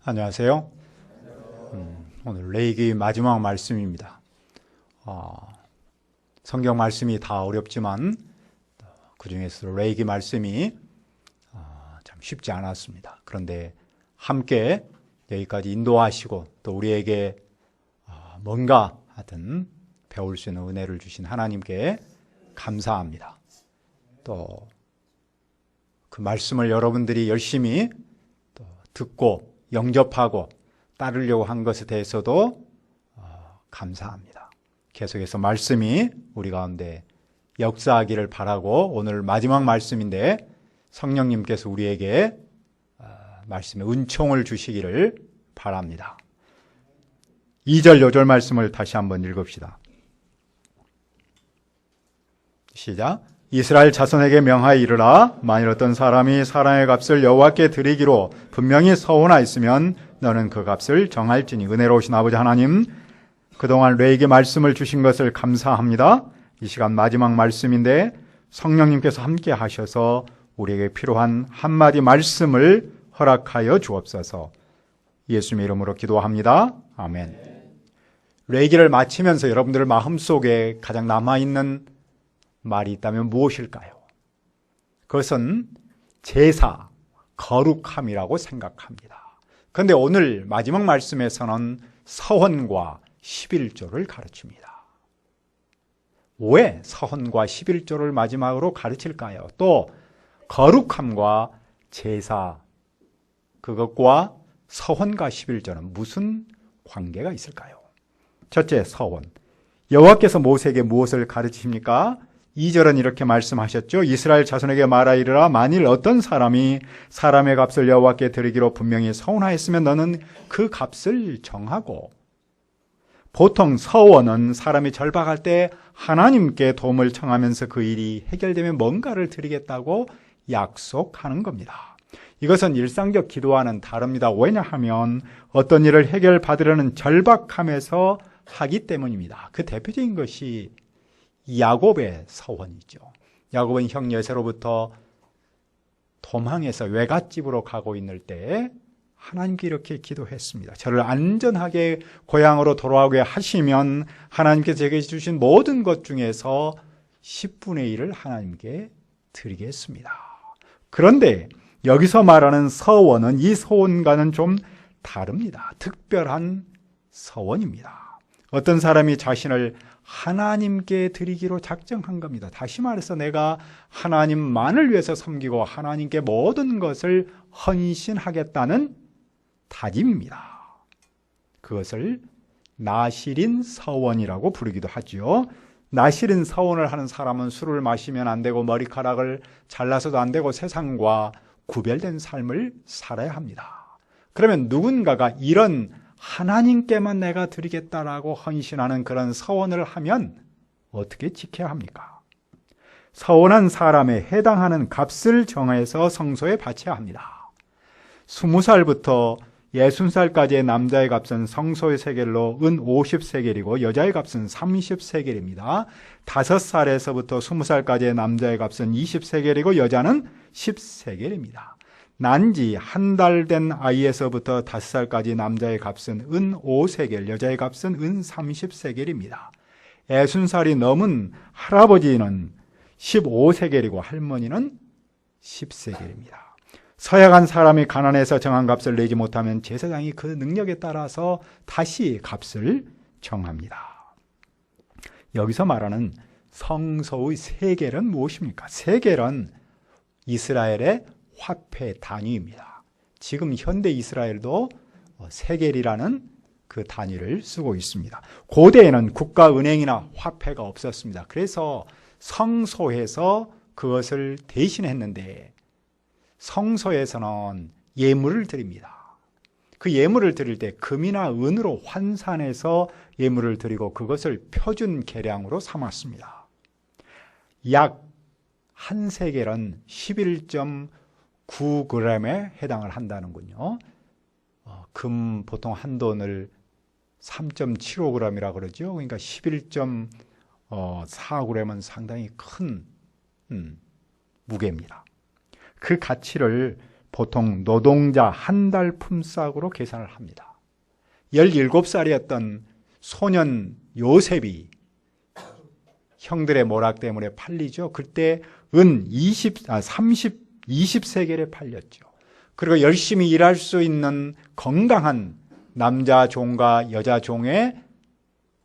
안녕하세요. 오늘 레위기 마지막 말씀입니다. 성경 말씀이 다 어렵지만 그 중에서 레위기 말씀이 참 쉽지 않았습니다. 그런데 함께 여기까지 인도하시고 또 우리에게 뭔가 하여튼 배울 수 있는 은혜를 주신 하나님께 감사합니다. 또 그 말씀을 여러분들이 열심히 또 듣고 영접하고 따르려고 한 것에 대해서도 감사합니다. 계속해서 말씀이 우리 가운데 역사하기를 바라고 오늘 마지막 말씀인데 성령님께서 우리에게 말씀의 은총을 주시기를 바랍니다. 2절 요절 말씀을 다시 한번 읽읍시다. 시작. 이스라엘 자손에게 명하여 이르라. 만일 어떤 사람이 사람의 값을 여호와께 드리기로 분명히 서원하였으면 너는 그 값을 정할지니. 은혜로우신 아버지 하나님, 그동안 레위기 말씀을 주신 것을 감사합니다. 이 시간 마지막 말씀인데 성령님께서 함께 하셔서 우리에게 필요한 한마디 말씀을 허락하여 주옵소서. 예수님의 이름으로 기도합니다. 아멘. 레위기를 마치면서 여러분들 마음속에 가장 남아있는 말이 있다면 무엇일까요? 그것은 제사, 거룩함이라고 생각합니다. 그런데 오늘 마지막 말씀에서는 서헌과 11조를 가르칩니다. 왜 서헌과 11조를 마지막으로 가르칠까요? 또 거룩함과 제사, 그것과 서헌과 11조는 무슨 관계가 있을까요? 첫째, 서헌. 여호와께서 모세에게 무엇을 가르치십니까? 2절은 이렇게 말씀하셨죠. 이스라엘 자손에게 말하 이르라. 만일 어떤 사람이 사람의 값을 여호와께 드리기로 분명히 서원하였으면 너는 그 값을 정하고. 보통 서원은 사람이 절박할 때 하나님께 도움을 청하면서 그 일이 해결되면 뭔가를 드리겠다고 약속하는 겁니다. 이것은 일상적 기도와는 다릅니다. 왜냐하면 어떤 일을 해결받으려는 절박함에서 하기 때문입니다. 그 대표적인 것이 야곱의 서원이죠. 야곱은 형 여세로부터 도망해서 외갓집으로 가고 있는 때에 하나님께 이렇게 기도했습니다. 저를 안전하게 고향으로 돌아오게 하시면 하나님께서 제게 주신 모든 것 중에서 10분의 1을 하나님께 드리겠습니다. 그런데 여기서 말하는 서원은 이 서원과는 좀 다릅니다. 특별한 서원입니다. 어떤 사람이 자신을 하나님께 드리기로 작정한 겁니다. 다시 말해서 내가 하나님만을 위해서 섬기고 하나님께 모든 것을 헌신하겠다는 다짐입니다. 그것을 나실인 서원이라고 부르기도 하죠. 나실인 서원을 하는 사람은 술을 마시면 안 되고 머리카락을 잘라서도 안 되고 세상과 구별된 삶을 살아야 합니다. 그러면 누군가가 이런 하나님께만 내가 드리겠다라고 헌신하는 그런 서원을 하면 어떻게 지켜야 합니까? 서원한 사람에 해당하는 값을 정해서 성소에 바쳐야 합니다. 20살부터 60살까지의 남자의 값은 성소의 세겔로 은 50세겔이고 여자의 값은 30세겔입니다. 5살에서부터 20살까지의 남자의 값은 20세겔이고 여자는 10세겔입니다. 난지 한 달 된 아이에서부터 5살까지 남자의 값은 은 5세겔, 여자의 값은 은 30세겔입니다. 60살이 넘은 할아버지는 15세겔이고 할머니는 10세겔입니다. 서약한 사람이 가난해서 정한 값을 내지 못하면 제사장이 그 능력에 따라서 다시 값을 정합니다. 여기서 말하는 성소의 세겔은 무엇입니까? 세겔은 이스라엘의 화폐 단위입니다. 지금 현대 이스라엘도 세겔이라는 그 단위를 쓰고 있습니다. 고대에는 국가은행이나 화폐가 없었습니다. 그래서 성소에서 그것을 대신했는데 성소에서는 예물을 드립니다. 그 예물을 드릴 때 금이나 은으로 환산해서 예물을 드리고 그것을 표준 계량으로 삼았습니다. 약 한 세겔은 11.9g에 해당을 한다는군요. 금 보통 한 돈을 3.75g이라고 그러죠. 그러니까 11.4g은 상당히 큰 무게입니다. 그 가치를 보통 노동자 한 달 품삯으로 계산을 합니다. 17살이었던 소년 요셉이 형들의 모락 때문에 팔리죠. 그때 은 20세겔에 팔렸죠. 그리고 열심히 일할 수 있는 건강한 남자 종과 여자 종의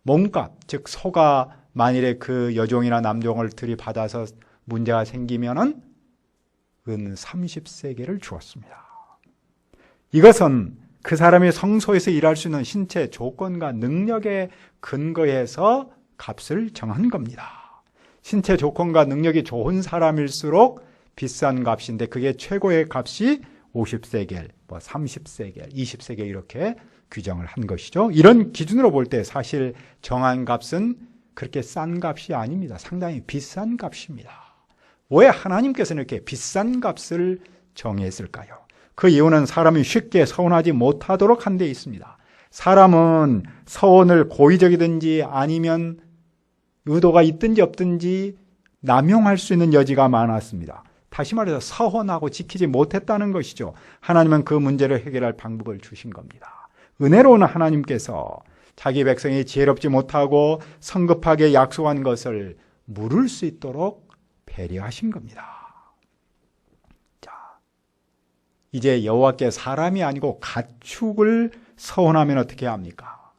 몸값, 즉 소가 만일에 그 여종이나 남종을 들이받아서 문제가 생기면은 은 30세겔을 주었습니다. 이것은 그 사람이 성소에서 일할 수 있는 신체 조건과 능력에 근거해서 값을 정한 겁니다. 신체 조건과 능력이 좋은 사람일수록 비싼 값인데 그게 최고의 값이 50세겔, 30세겔, 20세겔 이렇게 규정을 한 것이죠. 이런 기준으로 볼 때 사실 정한 값은 그렇게 싼 값이 아닙니다. 상당히 비싼 값입니다. 왜 하나님께서는 이렇게 비싼 값을 정했을까요? 그 이유는 사람이 쉽게 서원하지 못하도록 한 데 있습니다. 사람은 서원을 고의적이든지 아니면 의도가 있든지 없든지 남용할 수 있는 여지가 많았습니다. 다시 말해서 서원하고 지키지 못했다는 것이죠. 하나님은 그 문제를 해결할 방법을 주신 겁니다. 은혜로운 하나님께서 자기 백성이 지혜롭지 못하고 성급하게 약속한 것을 물을 수 있도록 배려하신 겁니다. 자, 이제 여호와께 사람이 아니고 가축을 서원하면 어떻게 합니까?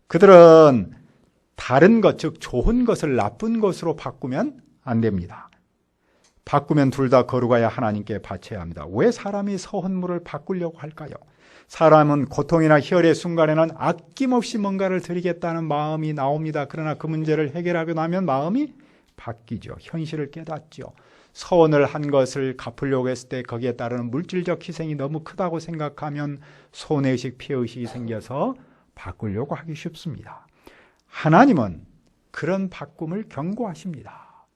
그들은 다른 것, 즉 좋은 것을 나쁜 것으로 바꾸면 안 됩니다. 바꾸면 둘 다 거룩하여 하나님께 바쳐야 합니다. 왜 사람이 서원물을 바꾸려고 할까요? 사람은 고통이나 희열의 순간에는 아낌없이 뭔가를 드리겠다는 마음이 나옵니다. 그러나 그 문제를 해결하고 나면 마음이 바뀌죠. 현실을 깨닫죠. 서원을 한 것을 갚으려고 했을 때 거기에 따르는 물질적 희생이 너무 크다고 생각하면 손해의식, 피해의식이 생겨서 바꾸려고 하기 쉽습니다. 하나님은 그런 바꿈을 경고하십니다.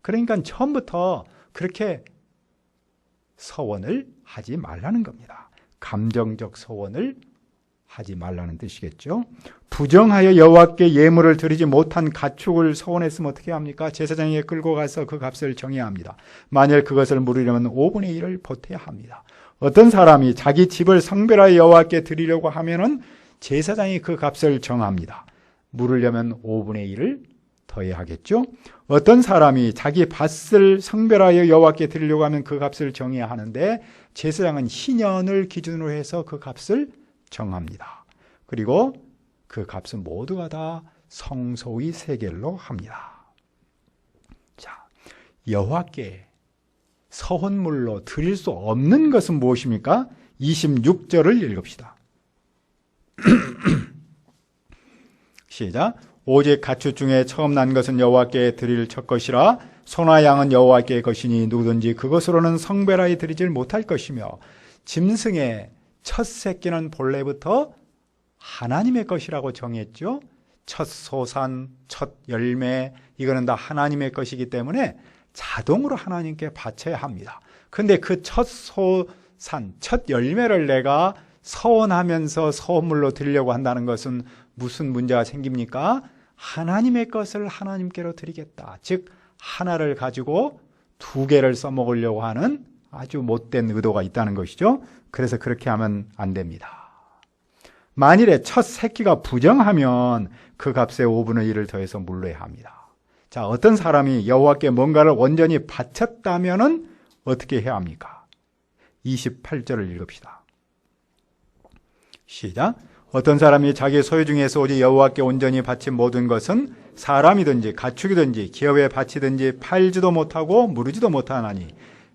그러니까 처음부터 그렇게 서원을 하지 말라는 겁니다. 감정적 서원을 하지 말라는 뜻이겠죠. 부정하여 여호와께 예물을 드리지 못한 가축을 서원했으면 어떻게 합니까? 제사장에게 끌고 가서 그 값을 정해야 합니다. 만일 그것을 물으려면 5분의 1을 보태야 합니다. 어떤 사람이 자기 집을 성별하여 여호와께 드리려고 하면은 제사장이 그 값을 정합니다. 물으려면 5분의 1을 더해야 하겠죠. 어떤 사람이 자기 밭을 성별하여 여호와께 드리려고 하면 그 값을 정해야 하는데 제사장은 희년을 기준으로 해서 그 값을 정합니다. 그리고 그 값은 모두가 다 성소의 세겔로 합니다. 자, 여호와께 서헌물로 드릴 수 없는 것은 무엇입니까? 26절을 읽읍시다. 시작. 오직 가축 중에 처음 난 것은 여호와께 드릴 첫 것이라 소나 양은 여호와께 것이니 누구든지 그것으로는 성별하여 드리질 못할 것이며 짐승의 첫 새끼는 본래부터 하나님의 것이라고 정했죠. 첫 소산, 첫 열매 이거는 다 하나님의 것이기 때문에 자동으로 하나님께 바쳐야 합니다. 그런데 그 첫 소산, 첫 열매를 내가 서원하면서 서원물로 드리려고 한다는 것은 무슨 문제가 생깁니까? 하나님의 것을 하나님께로 드리겠다. 즉 하나를 가지고 두 개를 써먹으려고 하는 아주 못된 의도가 있다는 것이죠. 그래서 그렇게 하면 안 됩니다. 만일에 첫 새끼가 부정하면 그 값에 5분의 1을 더해서 물러야 합니다. 자, 어떤 사람이 여호와께 뭔가를 온전히 바쳤다면 어떻게 해야 합니까? 28절을 읽읍시다. 시작. 어떤 사람이 자기 소유 중에서 오직 여호와께 온전히 바친 모든 것은 사람이든지 가축이든지 기업에 바치든지 팔지도 못하고 무르지도 못하나니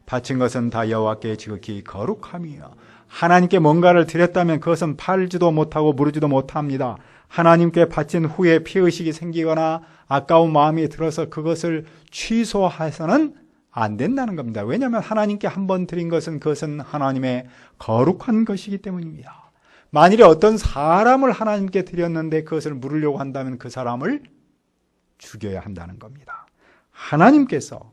바친 것은 다 여호와께 지극히 거룩함이요. 하나님께 뭔가를 드렸다면 그것은 팔지도 못하고 무르지도 못합니다. 하나님께 바친 후에 피의식이 생기거나 아까운 마음이 들어서 그것을 취소해서는 안 된다는 겁니다. 왜냐하면 하나님께 한번 드린 것은 그것은 하나님의 거룩한 것이기 때문입니다. 만일에 어떤 사람을 하나님께 드렸는데 그것을 물으려고 한다면 그 사람을 죽여야 한다는 겁니다. 하나님께서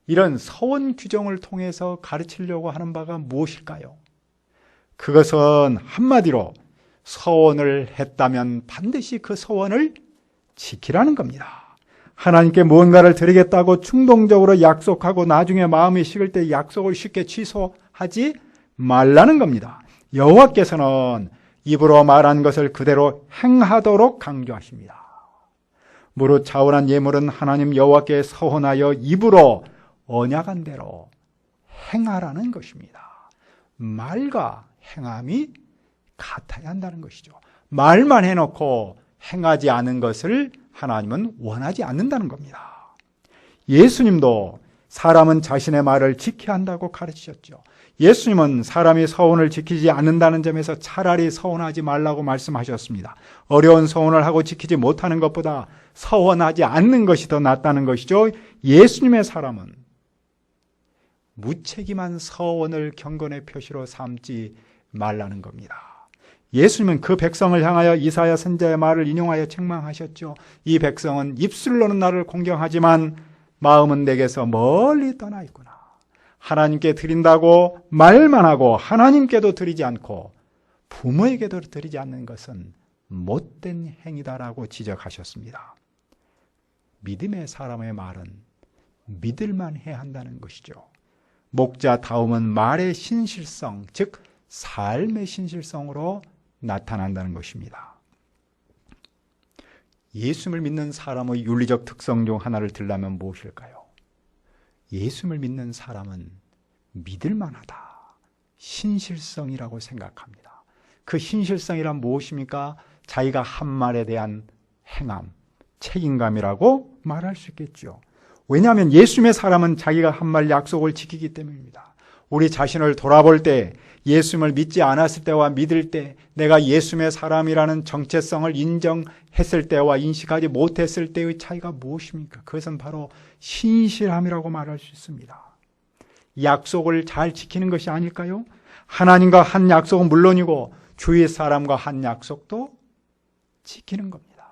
이런 서원 규정을 통해서 가르치려고 하는 바가 무엇일까요? 그것은 한마디로 서원을 했다면 반드시 그 서원을 지키라는 겁니다. 하나님께 무언가를 드리겠다고 충동적으로 약속하고 나중에 마음이 식을 때 약속을 쉽게 취소하지 말라는 겁니다. 여호와께서는 입으로 말한 것을 그대로 행하도록 강조하십니다. 무릇 차원한 예물은 하나님 여호와께 서원하여 입으로 언약한 대로 행하라는 것입니다. 말과 행함이 같아야 한다는 것이죠. 말만 해놓고 행하지 않은 것을 하나님은 원하지 않는다는 겁니다. 예수님도 사람은 자신의 말을 지켜야 한다고 가르치셨죠. 예수님은 사람이 서원을 지키지 않는다는 점에서 차라리 서원하지 말라고 말씀하셨습니다. 어려운 서원을 하고 지키지 못하는 것보다 서원하지 않는 것이 더 낫다는 것이죠. 예수님의 사람은 무책임한 서원을 경건의 표시로 삼지 말라는 겁니다. 예수님은 그 백성을 향하여 이사야 선지자의 말을 인용하여 책망하셨죠. 이 백성은 입술로는 나를 공경하지만 마음은 내게서 멀리 떠나 있구나. 하나님께 드린다고 말만 하고 하나님께도 드리지 않고 부모에게도 드리지 않는 것은 못된 행위다라고 지적하셨습니다. 믿음의 사람의 말은 믿을만 해야 한다는 것이죠. 목자다움은 말의 신실성, 즉 삶의 신실성으로 나타난다는 것입니다. 예수님을 믿는 사람의 윤리적 특성 중 하나를 들라면 무엇일까요? 예수님을 믿는 사람은 믿을만하다. 신실성이라고 생각합니다. 그 신실성이란 무엇입니까? 자기가 한 말에 대한 행함, 책임감이라고 말할 수 있겠죠. 왜냐하면 예수님의 사람은 자기가 한 말 약속을 지키기 때문입니다. 우리 자신을 돌아볼 때 예수님을 믿지 않았을 때와 믿을 때 내가 예수님의 사람이라는 정체성을 인정했을 때와 인식하지 못했을 때의 차이가 무엇입니까? 그것은 바로 신실함이라고 말할 수 있습니다. 약속을 잘 지키는 것이 아닐까요? 하나님과 한 약속은 물론이고 주위 사람과 한 약속도 지키는 겁니다.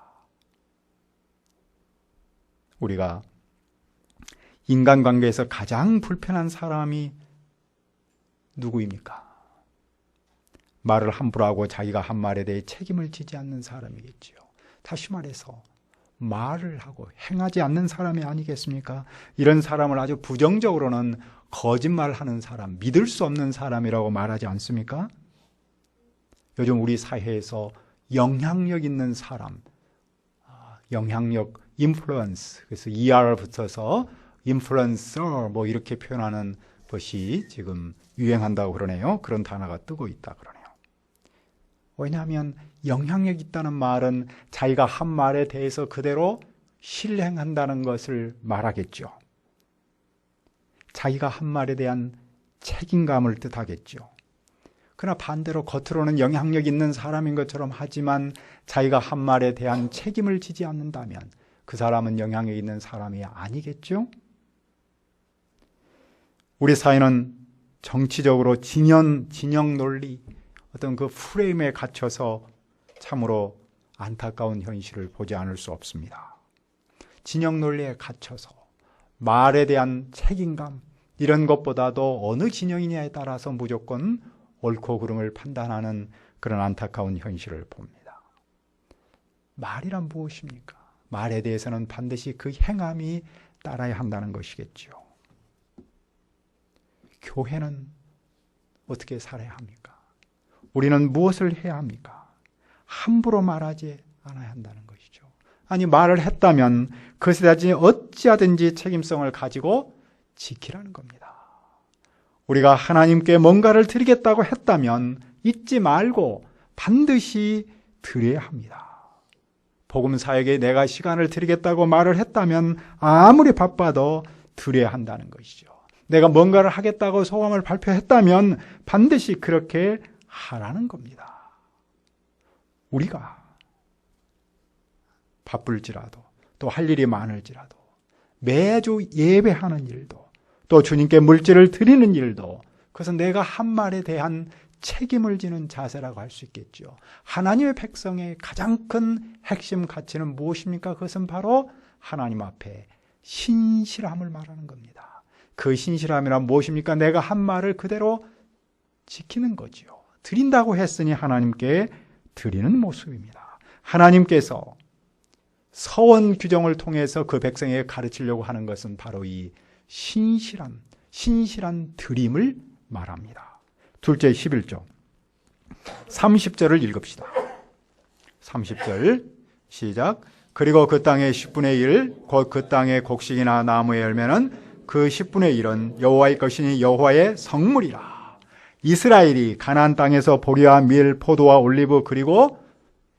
우리가 인간관계에서 가장 불편한 사람이 누구입니까? 말을 함부로 하고 자기가 한 말에 대해 책임을 지지 않는 사람이겠지요. 다시 말해서 말을 하고 행하지 않는 사람이 아니겠습니까? 이런 사람을 아주 부정적으로는 거짓말하는 사람, 믿을 수 없는 사람이라고 말하지 않습니까? 요즘 우리 사회에서 영향력 있는 사람, 영향력, 인플루언스, 그래서 ER 붙여서 인플루언서 뭐 이렇게 표현하는 것이 지금 유행한다고 그러네요. 그런 단어가 뜨고 있다 그러네요. 왜냐하면 영향력 있다는 말은 자기가 한 말에 대해서 그대로 실행한다는 것을 말하겠죠. 자기가 한 말에 대한 책임감을 뜻하겠죠. 그러나 반대로 겉으로는 영향력 있는 사람인 것처럼 하지만 자기가 한 말에 대한 책임을 지지 않는다면 그 사람은 영향력 있는 사람이 아니겠죠? 우리 사회는 정치적으로 진영 논리, 어떤 그 프레임에 갇혀서 참으로 안타까운 현실을 보지 않을 수 없습니다. 진영 논리에 갇혀서 말에 대한 책임감, 이런 것보다도 어느 진영이냐에 따라서 무조건 옳고 그름을 판단하는 그런 안타까운 현실을 봅니다. 말이란 무엇입니까? 말에 대해서는 반드시 그 행함이 따라야 한다는 것이겠죠. 교회는 어떻게 살아야 합니까? 우리는 무엇을 해야 합니까? 함부로 말하지 않아야 한다는 것이죠. 아니, 말을 했다면 그것에 대해 어찌하든지 책임성을 가지고 지키라는 겁니다. 우리가 하나님께 뭔가를 드리겠다고 했다면 잊지 말고 반드시 드려야 합니다. 복음사역에 내가 시간을 드리겠다고 말을 했다면 아무리 바빠도 드려야 한다는 것이죠. 내가 뭔가를 하겠다고 소감을 발표했다면 반드시 그렇게 하라는 겁니다. 우리가 바쁠지라도 또 할 일이 많을지라도 매주 예배하는 일도 또 주님께 물질을 드리는 일도 그것은 내가 한 말에 대한 책임을 지는 자세라고 할 수 있겠죠. 하나님의 백성의 가장 큰 핵심 가치는 무엇입니까? 그것은 바로 하나님 앞에 신실함을 말하는 겁니다. 그 신실함이란 무엇입니까? 내가 한 말을 그대로 지키는 거지요. 드린다고 했으니 하나님께 드리는 모습입니다. 하나님께서 서원 규정을 통해서 그 백성에게 가르치려고 하는 것은 바로 이 신실한 드림을 말합니다. 둘째 11조 30절을 읽읍시다. 30절 시작. 그리고 그 땅의 10분의 1 곧 그 땅의 곡식이나 나무의 열매는 그 10분의 1은 여호와의 것이니 여호와의 성물이라. 이스라엘이 가나안 땅에서 보리와 밀, 포도와 올리브 그리고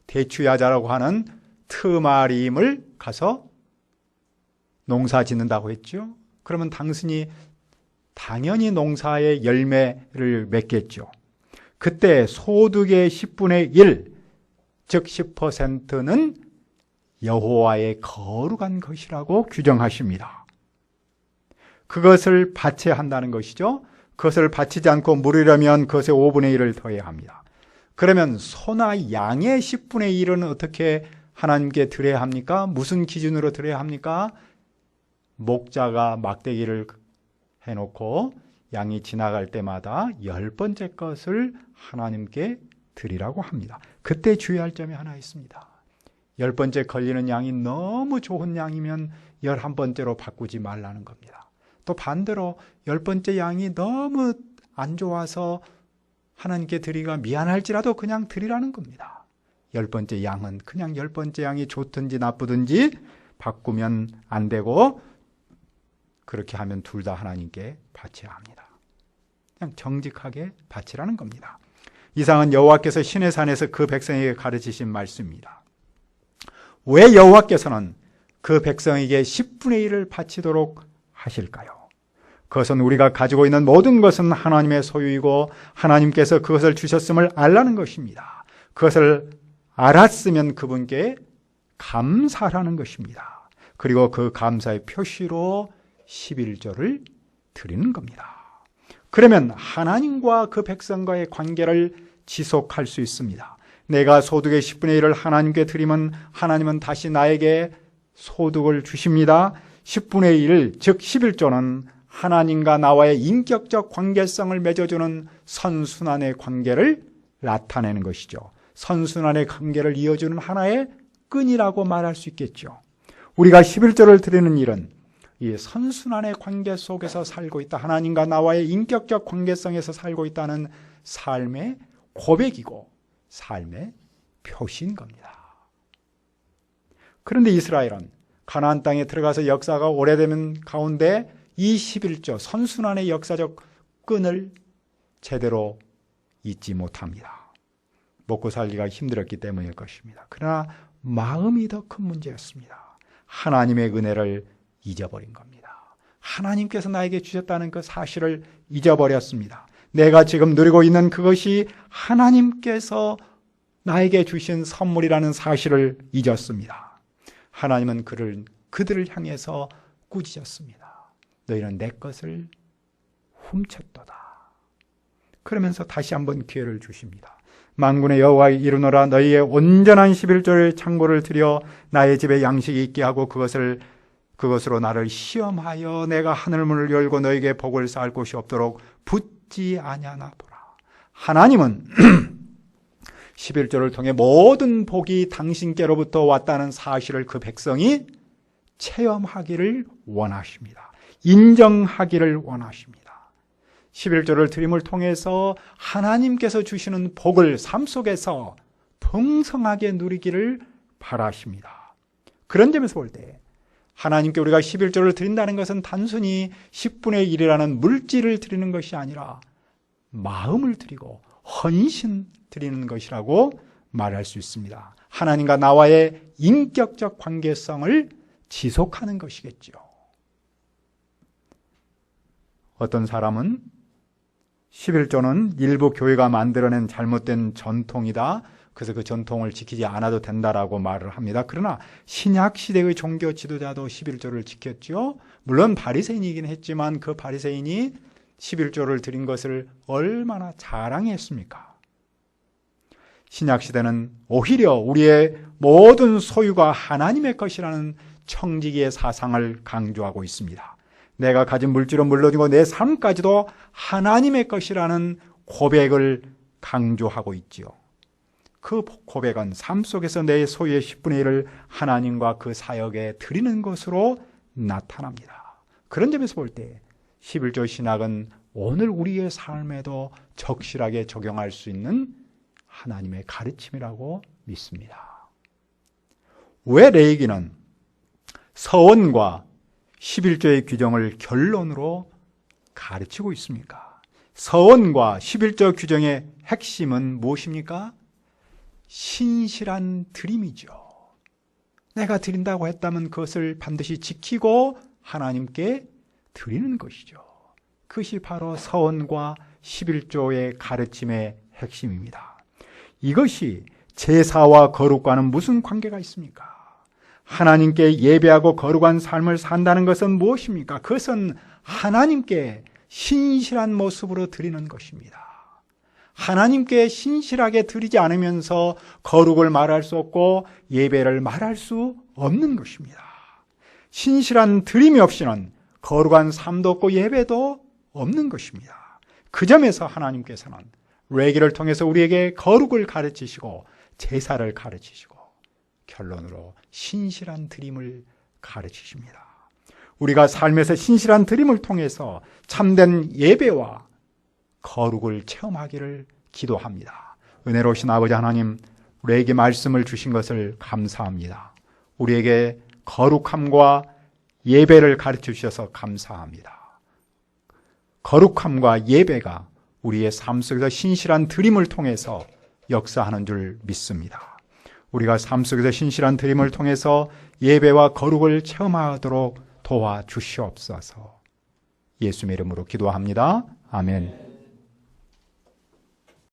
대추야자라고 하는 트마림을 가서 농사 짓는다고 했죠. 그러면 당연히 농사의 열매를 맺겠죠. 그때 소득의 10분의 1, 즉 10%는 여호와의 거룩한 것이라고 규정하십니다. 그것을 바쳐야 한다는 것이죠. 그것을 바치지 않고 물으려면 그것의 5분의 1을 더해야 합니다. 그러면 소나 양의 10분의 1은 어떻게 하나님께 드려야 합니까? 무슨 기준으로 드려야 합니까? 목자가 막대기를 해놓고 양이 지나갈 때마다 10번째 것을 하나님께 드리라고 합니다. 그때 주의할 점이 하나 있습니다. 10번째 걸리는 양이 너무 좋은 양이면 11번째로 바꾸지 말라는 겁니다. 또 반대로 10번째 양이 너무 안 좋아서 하나님께 드리기가 미안할지라도 그냥 드리라는 겁니다. 10번째 양은 그냥 10번째 양이 좋든지 나쁘든지 바꾸면 안 되고 그렇게 하면 둘 다 하나님께 바쳐야 합니다. 그냥 정직하게 바치라는 겁니다. 이상은 여호와께서 시내 산에서 그 백성에게 가르치신 말씀입니다. 왜 여호와께서는 그 백성에게 10분의 1을 바치도록 하실까요? 그것은 우리가 가지고 있는 모든 것은 하나님의 소유이고 하나님께서 그것을 주셨음을 알라는 것입니다. 그것을 알았으면 그분께 감사하라는 것입니다. 그리고 그 감사의 표시로 11조를 드리는 겁니다. 그러면 하나님과 그 백성과의 관계를 지속할 수 있습니다. 내가 소득의 10분의 1을 하나님께 드리면 하나님은 다시 나에게 소득을 주십니다. 10분의 1, 즉 11조는 하나님과 나와의 인격적 관계성을 맺어주는 선순환의 관계를 나타내는 것이죠. 선순환의 관계를 이어주는 하나의 끈이라고 말할 수 있겠죠. 우리가 11조를 드리는 일은 이 선순환의 관계 속에서 살고 있다. 하나님과 나와의 인격적 관계성에서 살고 있다는 삶의 고백이고 삶의 표시인 겁니다. 그런데 이스라엘은 가나안 땅에 들어가서 역사가 오래되는 가운데 이 11조 선순환의 역사적 끈을 제대로 잊지 못합니다. 먹고 살기가 힘들었기 때문일 것입니다. 그러나 마음이 더 큰 문제였습니다. 하나님의 은혜를 잊어버린 겁니다. 하나님께서 나에게 주셨다는 그 사실을 잊어버렸습니다. 내가 지금 누리고 있는 그것이 하나님께서 나에게 주신 선물이라는 사실을 잊었습니다. 하나님은 그들을 향해서 꾸짖었습니다. 너희는 내 것을 훔쳤도다. 그러면서 다시 한번 기회를 주십니다. 만군의 여호와 이르노라 너희의 온전한 11조의 창고를 들여 나의 집에 양식이 있게 하고 그것으로 나를 시험하여 내가 하늘문을 열고 너에게 복을 쌓을 곳이 없도록 붙지 아니하나 보라. 하나님은 11조를 통해 모든 복이 당신께로부터 왔다는 사실을 그 백성이 체험하기를 원하십니다. 인정하기를 원하십니다. 11조를 드림을 통해서 하나님께서 주시는 복을 삶 속에서 풍성하게 누리기를 바라십니다. 그런 점에서 볼 때 하나님께 우리가 11조를 드린다는 것은 단순히 10분의 1이라는 물질을 드리는 것이 아니라 마음을 드리고 헌신 드리는 것이라고 말할 수 있습니다. 하나님과 나와의 인격적 관계성을 지속하는 것이겠죠. 어떤 사람은 11조는 일부 교회가 만들어낸 잘못된 전통이다. 그래서 그 전통을 지키지 않아도 된다라고 말을 합니다. 그러나 신약 시대의 종교 지도자도 11조를 지켰죠. 물론 바리새인이긴 했지만 그 바리새인이 11조를 드린 것을 얼마나 자랑했습니까? 신약 시대는 오히려 우리의 모든 소유가 하나님의 것이라는 청지기의 사상을 강조하고 있습니다. 내가 가진 물질은 물론이고 내 삶까지도 하나님의 것이라는 고백을 강조하고 있지요. 그 고백은 삶 속에서 내 소유의 10분의 1을 하나님과 그 사역에 드리는 것으로 나타납니다. 그런 점에서 볼 때 11조 신학은 오늘 우리의 삶에도 적실하게 적용할 수 있는 하나님의 가르침이라고 믿습니다. 왜 레위기는 서원과 11조의 규정을 결론으로 가르치고 있습니까? 서원과 11조 규정의 핵심은 무엇입니까? 신실한 드림이죠. 내가 드린다고 했다면 그것을 반드시 지키고 하나님께 드리는 것이죠. 그것이 바로 서원과 11조의 가르침의 핵심입니다. 이것이 제사와 거룩과는 무슨 관계가 있습니까? 하나님께 예배하고 거룩한 삶을 산다는 것은 무엇입니까? 그것은 하나님께 신실한 모습으로 드리는 것입니다. 하나님께 신실하게 드리지 않으면서 거룩을 말할 수 없고 예배를 말할 수 없는 것입니다. 신실한 드림이 없이는 거룩한 삶도 없고 예배도 없는 것입니다. 그 점에서 하나님께서는 레위기를 통해서 우리에게 거룩을 가르치시고 제사를 가르치시고 결론으로 신실한 드림을 가르치십니다. 우리가 삶에서 신실한 드림을 통해서 참된 예배와 거룩을 체험하기를 기도합니다. 은혜로우신 아버지 하나님, 우리에게 말씀을 주신 것을 감사합니다. 우리에게 거룩함과 예배를 가르쳐 주셔서 감사합니다. 거룩함과 예배가 우리의 삶 속에서 신실한 드림을 통해서 역사하는 줄 믿습니다. 우리가 삶 속에서 신실한 드림을 통해서 예배와 거룩을 체험하도록 도와주시옵소서. 예수님의 이름으로 기도합니다. 아멘.